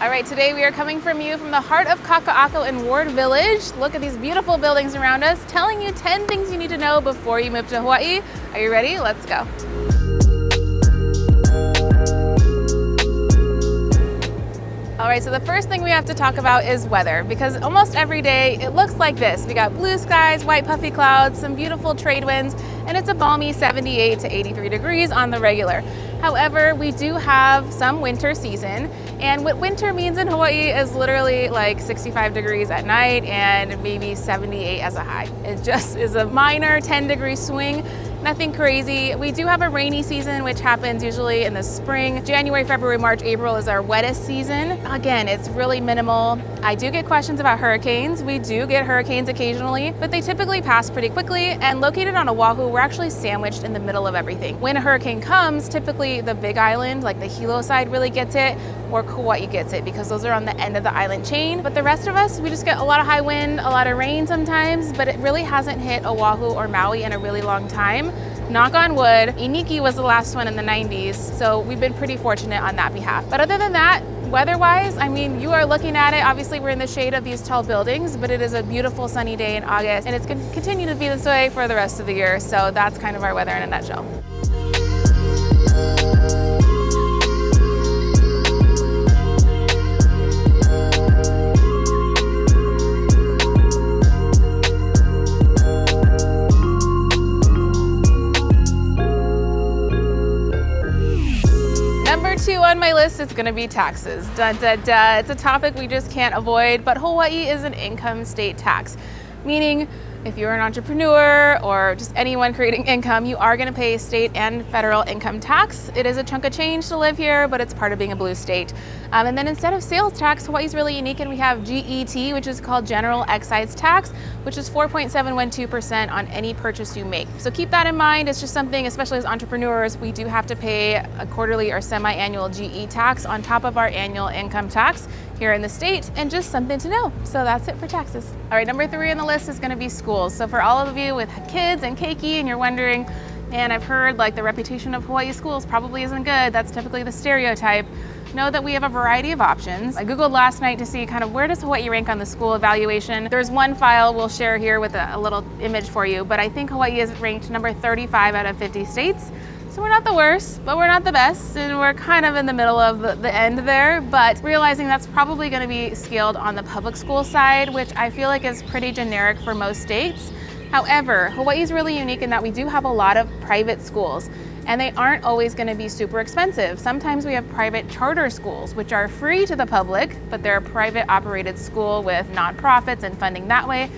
All right, today we are coming from the heart of Kaka'ako in Ward Village. Look at these beautiful buildings around us, telling you 10 things you need to know before you move to Hawaii. Are you ready? Let's go. All right, so the first thing we have to talk about is weather, because almost every day it looks like this. We got blue skies, white puffy clouds, some beautiful trade winds, and it's a balmy 78 to 83 degrees on the regular. However, we do have some winter season, and what winter means in Hawaii is literally like 65 degrees at night and maybe 78 as a high. It just is a minor 10-degree swing. Nothing crazy. We do have a rainy season, which happens usually in the spring. January, February, March, April is our wettest season. Again, it's really minimal. I do get questions about hurricanes. We do get hurricanes occasionally, but they typically pass pretty quickly. And located on Oahu, we're actually sandwiched in the middle of everything. When a hurricane comes, typically the Big Island, like the Hilo side, really gets it, or Kauai gets it, because those are on the end of the island chain. But the rest of us, we just get a lot of high wind, a lot of rain sometimes, but it really hasn't hit Oahu or Maui in a really long time. Knock on wood. Iniki was the last one in the 90s, so we've been pretty fortunate on that behalf. But other than that, weather-wise, I mean, you are looking at it. Obviously, we're in the shade of these tall buildings, but it is a beautiful sunny day in August, and it's going to continue to be this way for the rest of the year. So that's kind of our weather in a nutshell. Number 2 on my list is going to be taxes. Dun, dun, dun. It's a topic we just can't avoid, but Hawaii is an income state tax, meaning if you're an entrepreneur or just anyone creating income, you are going to pay state and federal income tax. It is a chunk of change to live here, but it's part of being a blue state. And then instead of sales tax, Hawaii's really unique, and we have GET, which is called General Excise Tax, which is 4.712% on any purchase you make. So keep that in mind. It's just something, especially as entrepreneurs, we do have to pay a quarterly or semi-annual GE tax on top of our annual income tax here in the state, and just something to know. So that's it for taxes. All right, number 3 on the list is going to be schools. So for all of you with kids and keiki, and you're wondering, man, I've heard like the reputation of Hawaii schools probably isn't good. That's typically the stereotype. Know that we have a variety of options. I Googled last night to see kind of where does Hawaii rank on the school evaluation. There's one file we'll share here with a little image for you, but I think Hawaii is ranked number 35 out of 50 states. So we're not the worst, but we're not the best, and we're kind of in the middle of the end there, but realizing that's probably going to be scaled on the public school side, which I feel like is pretty generic for most states. However, Hawaii is really unique in that we do have a lot of private schools, and they aren't always going to be super expensive. Sometimes we have private charter schools, which are free to the public, but they're a private operated school with nonprofits and funding that way.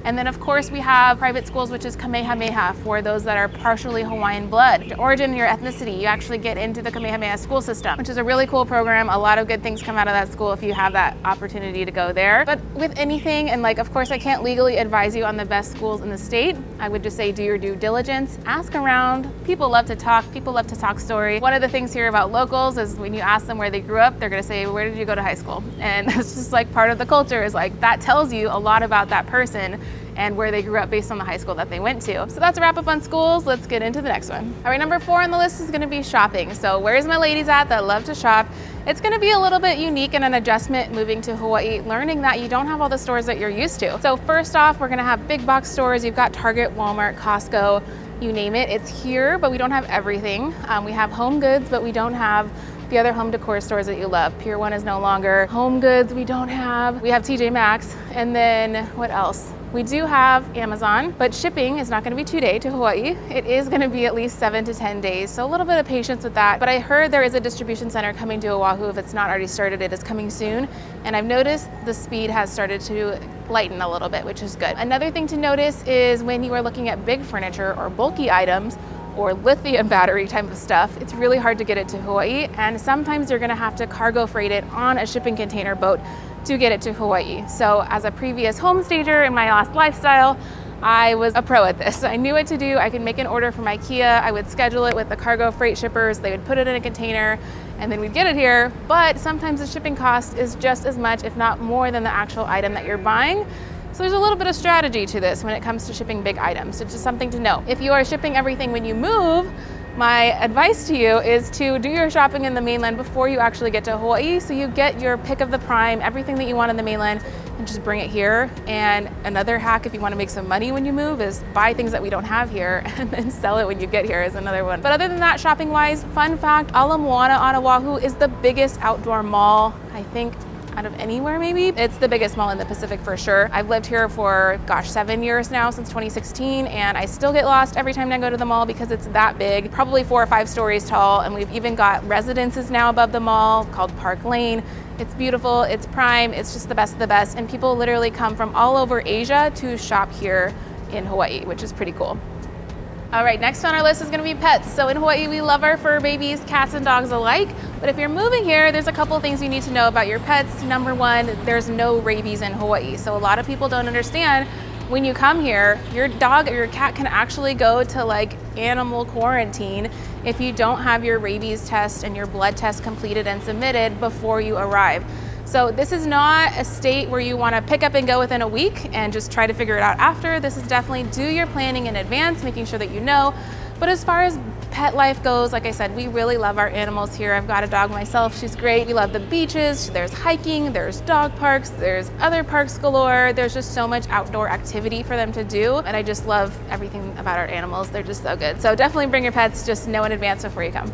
And then of course we have private schools, which is Kamehameha, for those that are partially Hawaiian blood. Your origin, your ethnicity, you actually get into the Kamehameha school system, which is a really cool program. A lot of good things come out of that school if you have that opportunity to go there. But with anything, and like, of course I can't legally advise you on the best schools in the state. I would just say do your due diligence, ask around. People love to talk, people love to talk story. One of the things here about locals is when you ask them where they grew up, they're gonna say, where did you go to high school? And it's just like part of the culture is like, that tells you a lot about that person and where they grew up based on the high school that they went to. So that's a wrap up on schools. Let's get into the next one. All right, number 4 on the list is gonna be shopping. So where's my ladies at that love to shop? It's gonna be a little bit unique and an adjustment moving to Hawaii, learning that you don't have all the stores that you're used to. So first off, we're gonna have big box stores. You've got Target, Walmart, Costco, you name it. It's here, but we don't have everything. We have Home Goods, but we don't have the other home decor stores that you love. Pier 1 is no longer. Home Goods we don't have. We have TJ Maxx, and then what else? We do have Amazon, but shipping is not going to be 2-day to Hawaii. It is going to be at least 7 to 10 days. So a little bit of patience with that. But I heard there is a distribution center coming to Oahu. If it's not already started, it is coming soon. And I've noticed the speed has started to lighten a little bit, which is good. Another thing to notice is when you are looking at big furniture or bulky items, or lithium battery type of stuff, it's really hard to get it to Hawaii, and sometimes you're gonna have to cargo freight it on a shipping container boat to get it to Hawaii. So as a previous homestager in my last lifestyle, I was a pro at this. I knew what to do. I could make an order from IKEA. I would schedule it with the cargo freight shippers. They would put it in a container and then we'd get it here. But sometimes the shipping cost is just as much, if not more, than the actual item that you're buying. So there's a little bit of strategy to this when it comes to shipping big items. It's just something to know. If you are shipping everything when you move, My advice to you is to do your shopping in the mainland before you actually get to Hawaii, so you get your pick of the prime, everything that you want in the mainland, and just bring it here. And another hack, if you want to make some money when you move, is buy things that we don't have here and then sell it when you get here is another one. But other than that, shopping wise, fun fact, Ala Moana on Oahu is the biggest outdoor mall, I think, out of anywhere maybe. It's the biggest mall in the Pacific for sure. I've lived here for, gosh, 7 years now, since 2016, and I still get lost every time I go to the mall because it's that big, probably 4 or 5 stories tall, and we've even got residences now above the mall called Park Lane. It's beautiful, it's prime, it's just the best of the best, and people literally come from all over Asia to shop here in Hawaii, which is pretty cool. All right, next on our list is gonna be pets. So in Hawaii, we love our fur babies, cats and dogs alike. But if you're moving here, there's a couple things you need to know about your pets. Number one, there's no rabies in Hawaii. So a lot of people don't understand when you come here, your dog or your cat can actually go to like animal quarantine if you don't have your rabies test and your blood test completed and submitted before you arrive. So this is not a state where you want to pick up and go within a week and just try to figure it out after. This is definitely do your planning in advance, making sure that you know. But as far as pet life goes, like I said, we really love our animals here. I've got a dog myself, she's great. We love the beaches, there's hiking, there's dog parks, there's other parks galore. There's just so much outdoor activity for them to do. And I just love everything about our animals. They're just so good. So definitely bring your pets, just know in advance before you come.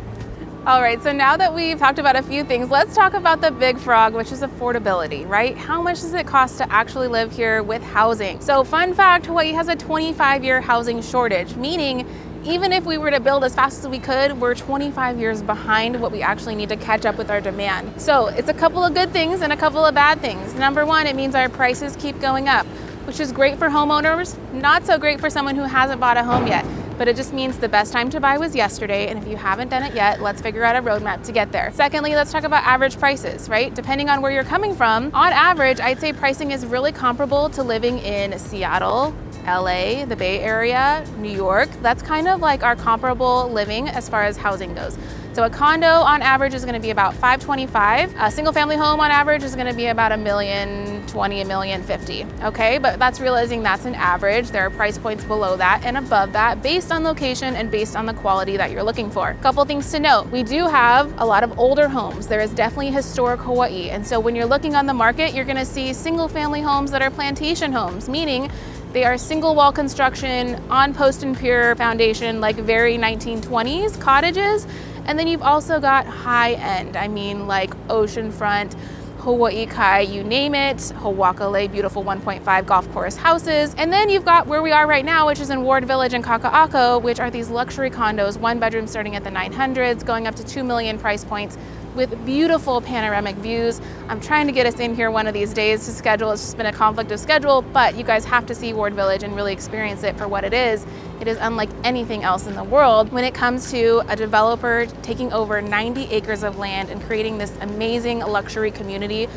All right, so now that we've talked about a few things, let's talk about the big frog, which is affordability, right? How much does it cost to actually live here with housing? So fun fact, Hawaii has a 25-year housing shortage, meaning even if we were to build as fast as we could, we're 25 years behind what we actually need to catch up with our demand. So it's a couple of good things and a couple of bad things. Number one, it means our prices keep going up, which is great for homeowners, not so great for someone who hasn't bought a home yet. But it just means the best time to buy was yesterday, and if you haven't done it yet, let's figure out a roadmap to get there. Secondly, let's talk about average prices, right? Depending on where you're coming from, on average, I'd say pricing is really comparable to living in Seattle, LA, the Bay Area, New York. That's kind of like our comparable living as far as housing goes. So a condo on average is going to be about $525,000. A single family home on average is going to be about $1,020,000, $1,050,000. Okay, but that's realizing that's an average. There are price points below that and above that based on location and based on the quality that you're looking for. A couple things to note. We do have a lot of older homes. There is definitely historic Hawaii. And so when you're looking on the market, you're going to see single family homes that are plantation homes, meaning they are single wall construction on post and pier foundation, like very 1920s cottages. And then you've also got high end, I mean like oceanfront, Hawaii Kai, you name it, Hawakale, beautiful 1.5 golf course houses. And then you've got where we are right now, which is in Ward Village and Kaka'ako, which are these luxury condos, 1 bedroom starting at the 900s, going up to 2 million price points, with beautiful panoramic views. I'm trying to get us in here one of these days to schedule. It's just been a conflict of schedule, but you guys have to see Ward Village and really experience it for what it is. It is unlike anything else in the world when it comes to a developer taking over 90 acres of land and creating this amazing luxury community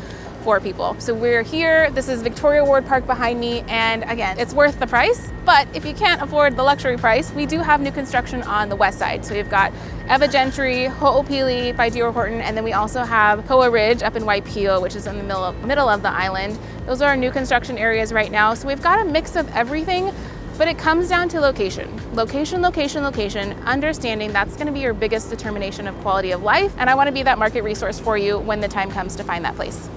for people. So we're here, this is Victoria Ward Park behind me, and again, it's worth the price, but if you can't afford the luxury price, we do have new construction on the west side. So we've got Eva Gentry, Ho'opili by D.R. Horton, and then we also have Koa Ridge up in Waipio, which is in the middle of the island. Those are our new construction areas right now. So we've got a mix of everything, but it comes down to location. Location, location, location, understanding that's gonna be your biggest determination of quality of life, and I wanna be that market resource for you when the time comes to find that place.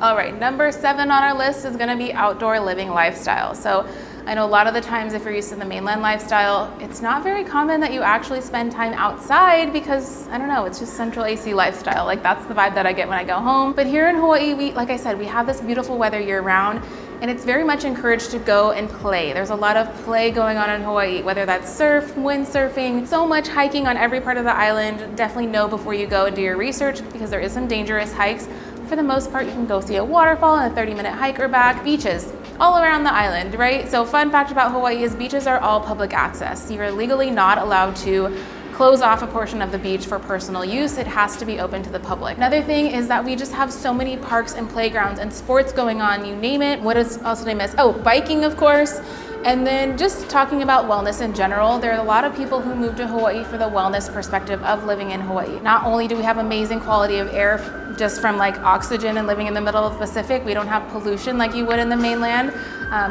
All right, number 7 on our list is gonna be outdoor living lifestyle. So I know a lot of the times if you're used to the mainland lifestyle, it's not very common that you actually spend time outside because, I don't know, it's just central AC lifestyle. Like that's the vibe that I get when I go home. But here in Hawaii, like I said, we have this beautiful weather year round, and it's very much encouraged to go and play. There's a lot of play going on in Hawaii, whether that's surf, windsurfing, so much hiking on every part of the island. Definitely know before you go and do your research because there is some dangerous hikes. For the most part, you can go see a waterfall and a 30-minute hike or back. Beaches all around the island, right? So fun fact about Hawaii is beaches are all public access. You're legally not allowed to close off a portion of the beach for personal use. It has to be open to the public. Another thing is that we just have so many parks and playgrounds and sports going on, you name it. What else did I miss? Oh, biking, of course. And then just talking about wellness in general, there are a lot of people who move to Hawaii for the wellness perspective of living in Hawaii. Not only do we have amazing quality of air just from like oxygen and living in the middle of the Pacific, we don't have pollution like you would in the mainland.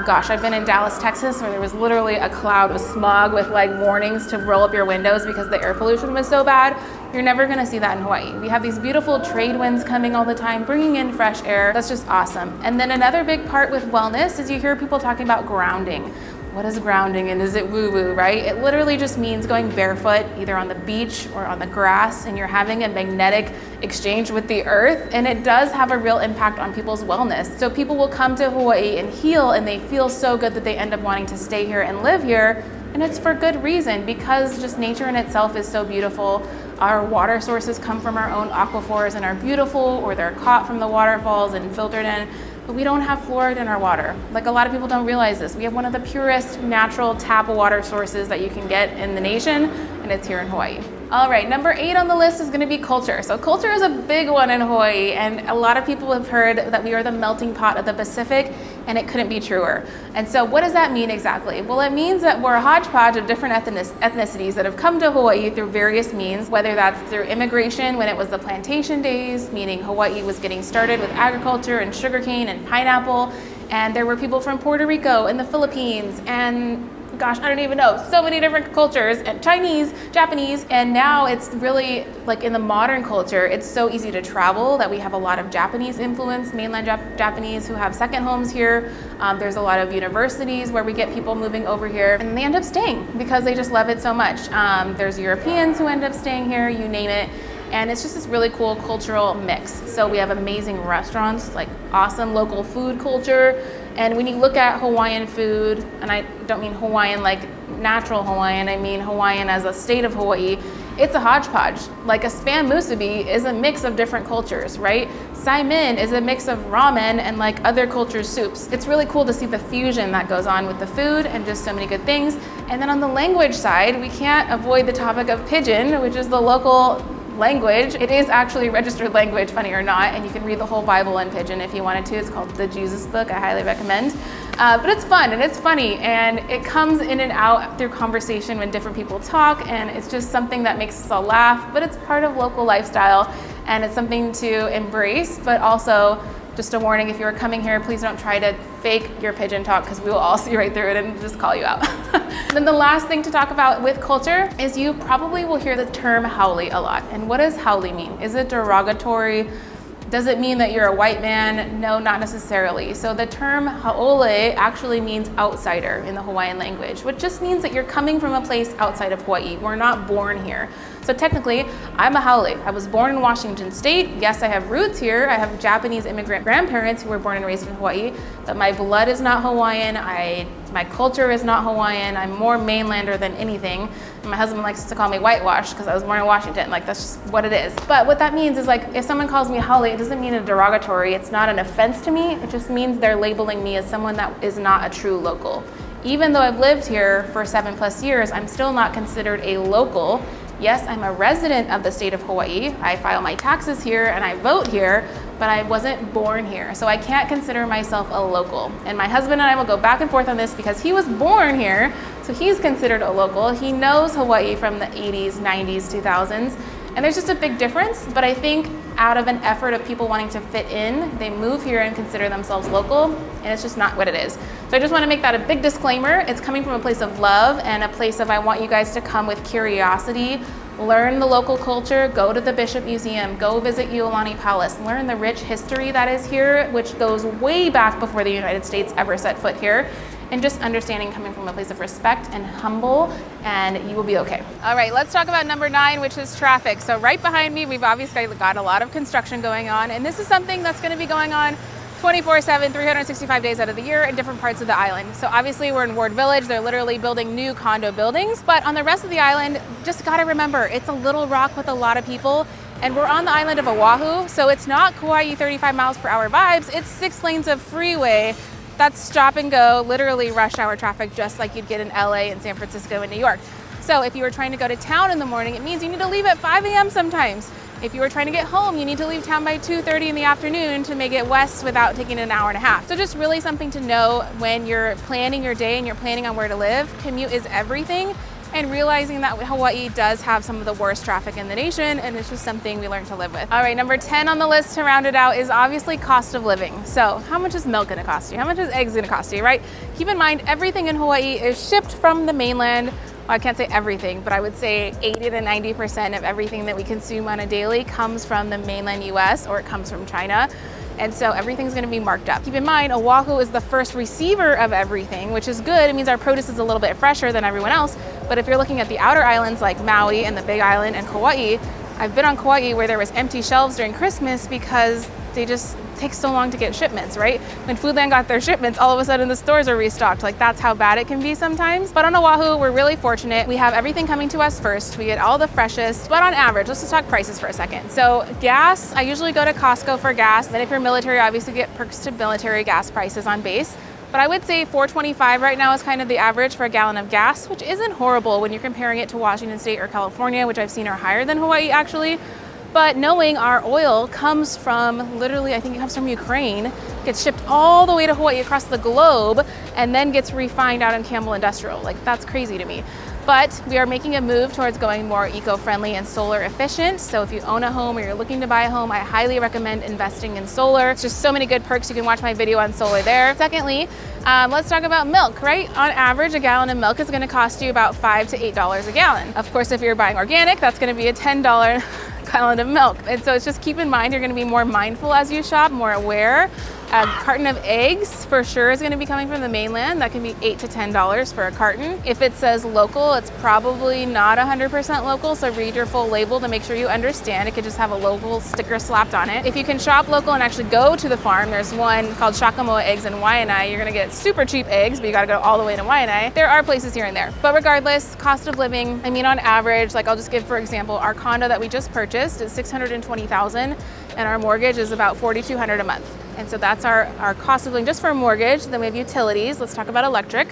Gosh, I've been in Dallas, Texas, where there was literally a cloud of smog with like warnings to roll up your windows because the air pollution was so bad. You're never gonna see that in Hawaii. We have these beautiful trade winds coming all the time, bringing in fresh air. That's just awesome. And then another big part with wellness is you hear people talking about grounding. What is grounding and is it woo-woo, right? It literally just means going barefoot either on the beach or on the grass, and you're having a magnetic exchange with the earth, and it does have a real impact on people's wellness. So people will come to Hawaii and heal, and they feel so good that they end up wanting to stay here and live here, and it's for good reason, because just nature in itself is so beautiful. Our water sources come from our own aquifers and are beautiful, or they're caught from the waterfalls and filtered in. But we don't have fluoride in our water. Like, a lot of people don't realize this. We have one of the purest natural tap water sources that you can get in the nation, and it's here in Hawaii. All right, number 8 on the list is gonna be culture. So culture is a big one in Hawaii, and a lot of people have heard that we are the melting pot of the Pacific, and it couldn't be truer. And so what does that mean exactly? Well, it means that we're a hodgepodge of different ethnicities that have come to Hawaii through various means, whether that's through immigration when it was the plantation days, meaning Hawaii was getting started with agriculture and sugarcane and pineapple, and there were people from Puerto Rico and the Philippines and gosh, I don't even know, so many different cultures, and Chinese, Japanese, and now it's really like in the modern culture, it's so easy to travel that we have a lot of Japanese influence, mainland Japanese who have second homes here. There's a lot of universities where we get people moving over here, and they end up staying because they just love it so much. There's Europeans who end up staying here, you name it. And it's just this really cool cultural mix. So we have amazing restaurants, like awesome local food culture. And when you look at Hawaiian food, and I don't mean Hawaiian like natural Hawaiian, I mean Hawaiian as a state of Hawaii, it's a hodgepodge. Like a spam musubi is a mix of different cultures, right? Saimin is a mix of ramen and like other cultures' soups. It's really cool to see the fusion that goes on with the food and just so many good things. And then on the language side, we can't avoid the topic of Pidgin, which is the local language. It is actually registered language, funny or not, and you can read the whole Bible in Pidgin if you wanted to. It's called the Jesus Book. I highly recommend. But it's fun and it's funny, and it comes in and out through conversation when different people talk, and it's just something that makes us all laugh, but it's part of local lifestyle, and it's something to embrace, but also just a warning, if you're coming here, please don't try to fake your Pidgin talk, because we will all see right through it and just call you out. Then the last thing to talk about with culture is you probably will hear the term haole a lot. And what does haole mean? Is it derogatory? Does it mean that you're a white man? No, not necessarily. So the term haole actually means outsider in the Hawaiian language, which just means that you're coming from a place outside of Hawaii. We're not born here. So technically, I'm a haole. I was born in Washington State. Yes, I have roots here. I have Japanese immigrant grandparents who were born and raised in Hawaii, but my blood is not Hawaiian. My culture is not Hawaiian. I'm more mainlander than anything. And my husband likes to call me whitewashed because I was born in Washington. Like, that's just what it is. But what that means is, like, if someone calls me haole, it doesn't mean a derogatory. It's not an offense to me. It just means they're labeling me as someone that is not a true local. Even though I've lived here for 7+ years, I'm still not considered a local. Yes, I'm a resident of the state of Hawaii. I file my taxes here and I vote here, but I wasn't born here. So I can't consider myself a local. And my husband and I will go back and forth on this because he was born here, so he's considered a local. He knows Hawaii from the 80s, 90s, 2000s. And there's just a big difference, but I think out of an effort of people wanting to fit in, they move here and consider themselves local, and it's just not what it is. So I just want to make that a big disclaimer. It's coming from a place of love and a place of I want you guys to come with curiosity, learn the local culture, go to the Bishop Museum, go visit Iolani Palace, learn the rich history that is here, which goes way back before the United States ever set foot here. And just understanding coming from a place of respect and humble, and you will be okay. All right, let's talk about number 9, which is traffic. So right behind me, we've obviously got a lot of construction going on, and this is something that's gonna be going on 24/7, 365 days out of the year in different parts of the island. So obviously we're in Ward Village, they're literally building new condo buildings, but on the rest of the island, just gotta remember, it's a little rock with a lot of people, and we're on the island of Oahu, so it's not Kauai 35 miles per hour vibes, it's 6 lanes of freeway. That's stop and go, literally rush hour traffic, just like you'd get in LA and San Francisco and New York. So if you were trying to go to town in the morning, it means you need to leave at 5 a.m. sometimes. If you are trying to get home, you need to leave town by 2:30 in the afternoon to make it west without taking an hour and a half. So just really something to know when you're planning your day and you're planning on where to live. Commute is everything. And realizing that Hawaii does have some of the worst traffic in the nation, and it's just something we learn to live with. All right, number 10 on the list to round it out is obviously cost of living. So how much is milk gonna cost you? How much is eggs gonna cost you, right? Keep in mind, everything in Hawaii is shipped from the mainland. Well, I can't say everything, but I would say 80 to 90% of everything that we consume on a daily comes from the mainland US, or it comes from China. And so everything's gonna be marked up. Keep in mind, Oahu is the first receiver of everything, which is good. It means our produce is a little bit fresher than everyone else. But if you're looking at the outer islands like Maui and the Big Island and Kauai, I've been on Kauai where there was empty shelves during Christmas because they just take so long to get shipments, right? When Foodland got their shipments, all of a sudden the stores are restocked. Like, that's how bad it can be sometimes. But on Oahu, we're really fortunate. We have everything coming to us first. We get all the freshest, but on average, let's just talk prices for a second. So gas, I usually go to Costco for gas. Then if you're military, obviously get perks to military gas prices on base. But I would say $4.25 right now is kind of the average for a gallon of gas, which isn't horrible when you're comparing it to Washington State or California, which I've seen are higher than Hawaii actually. But knowing our oil comes from literally, I think it comes from Ukraine, gets shipped all the way to Hawaii across the globe, and then gets refined out in Campbell Industrial. Like, that's crazy to me. But we are making a move towards going more eco-friendly and solar efficient. So if you own a home or you're looking to buy a home, I highly recommend investing in solar. It's just so many good perks. You can watch my video on solar there. Secondly, let's talk about milk, right? On average, a gallon of milk is gonna cost you about $5 to $8 a gallon. Of course, if you're buying organic, that's gonna be a $10 gallon of milk. And so it's just keep in mind, you're gonna be more mindful as you shop, more aware. A carton of eggs for sure is going to be coming from the mainland. That can be $8 to $10 for a carton. If it says local, it's probably not 100% local, so read your full label to make sure you understand. It could just have a local sticker slapped on it. If you can shop local and actually go to the farm, there's one called Shakamoa Eggs in Waianae. You're going to get super cheap eggs, but you got to go all the way to Waianae. There are places here and there. But regardless, cost of living, I mean, on average, like I'll just give for example, our condo that we just purchased is $620,000 and our mortgage is about $4,200 a month. And so that's our cost of living just for a mortgage. Then we have utilities. Let's talk about electric.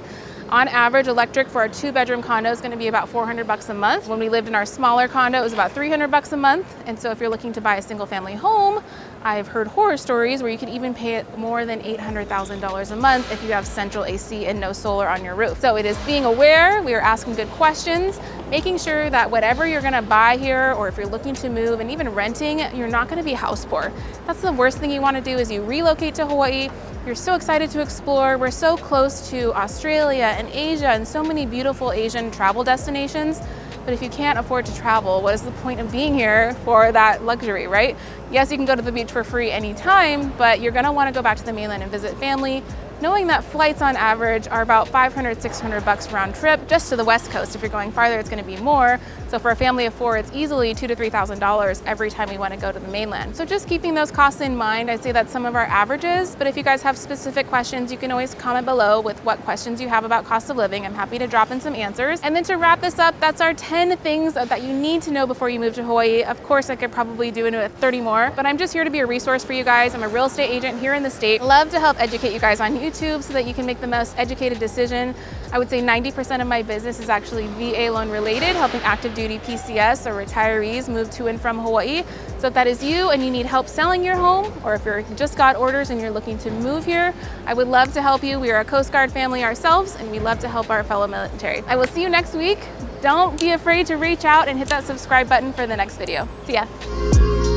On average, electric for a 2-bedroom condo is going to be about $400 a month. When we lived in our smaller condo, it was about $300 a month. And so if you're looking to buy a single family home, I've heard horror stories where you could even pay it more than $800,000 a month if you have central AC and no solar on your roof. So it is being aware, we are asking good questions, making sure that whatever you're gonna buy here, or if you're looking to move and even renting, you're not gonna be house poor. That's the worst thing you wanna do is you relocate to Hawaii. You're so excited to explore. We're so close to Australia and Asia and so many beautiful Asian travel destinations. But if you can't afford to travel, what is the point of being here for that luxury, right? Yes, you can go to the beach for free anytime, but you're gonna wanna go back to the mainland and visit family, knowing that flights on average are about $500, $600 round trip just to the West Coast. If you're going farther, it's gonna be more. So for a family of 4, it's easily $2,000 to $3,000 every time we wanna go to the mainland. So just keeping those costs in mind, I'd say that's some of our averages, but if you guys have specific questions, you can always comment below with what questions you have about cost of living. I'm happy to drop in some answers. And then to wrap this up, that's our 10 things that you need to know before you move to Hawaii. Of course, I could probably do 30 more, but I'm just here to be a resource for you guys. I'm a real estate agent here in the state. Love to help educate you guys on YouTube so that you can make the most educated decision. I would say 90% of my business is actually VA loan related, helping active duty PCS or retirees move to and from Hawaii. So if that is you and you need help selling your home, or if you just got orders and you're looking to move here, I would love to help you. We are a Coast Guard family ourselves, and we love to help our fellow military. I will see you next week. Don't be afraid to reach out and hit that subscribe button for the next video. See ya.